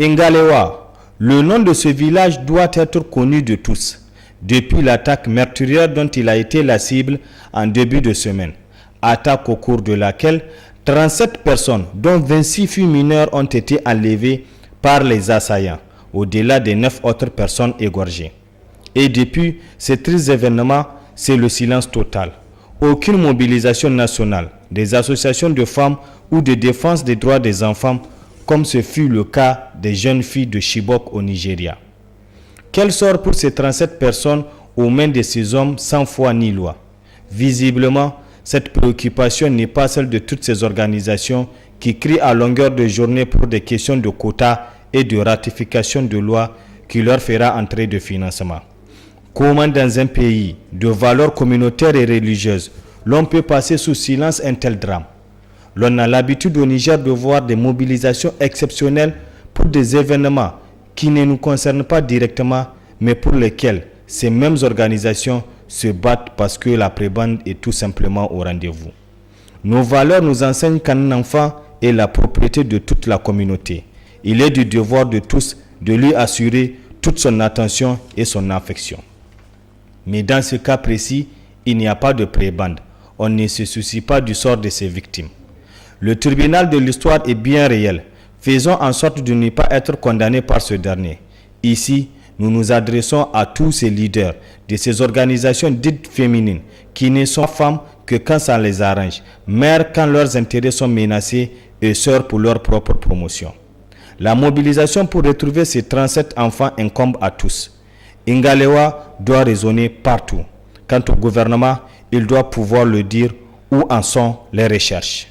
Ngalewa, le nom de ce village doit être connu de tous, depuis l'attaque meurtrière dont il a été la cible en début de semaine. Attaque au cours de laquelle 37 personnes, dont 26 filles mineures, ont été enlevées par les assaillants, au-delà des 9 autres personnes égorgées. Et depuis ces tristes événements, c'est le silence total. Aucune mobilisation nationale, des associations de femmes ou de défense des droits des enfants, comme ce fut le cas des jeunes filles de Chibok au Nigeria. Quel sort pour ces 37 personnes aux mains de ces hommes sans foi ni loi? Visiblement, cette préoccupation n'est pas celle de toutes ces organisations qui crient à longueur de journée pour des questions de quotas et de ratification de lois qui leur fera entrer de financement. Comment dans un pays de valeurs communautaires et religieuses, l'on peut passer sous silence un tel drame? L'on a l'habitude au Niger de voir des mobilisations exceptionnelles pour des événements qui ne nous concernent pas directement, mais pour lesquels ces mêmes organisations se battent parce que la prébande est tout simplement au rendez-vous. Nos valeurs nous enseignent qu'un enfant est la propriété de toute la communauté. Il est du devoir de tous de lui assurer toute son attention et son affection. Mais dans ce cas précis, il n'y a pas de prébande. On ne se soucie pas du sort de ses victimes. Le tribunal de l'histoire est bien réel. Faisons en sorte de ne pas être condamnés par ce dernier. Ici, nous nous adressons à tous ces leaders de ces organisations dites féminines qui ne sont femmes que quand ça les arrange, mères quand leurs intérêts sont menacés et sœurs pour leur propre promotion. La mobilisation pour retrouver ces 37 enfants incombe à tous. Ngalewa doit résonner partout. Quant au gouvernement, il doit pouvoir le dire où en sont les recherches.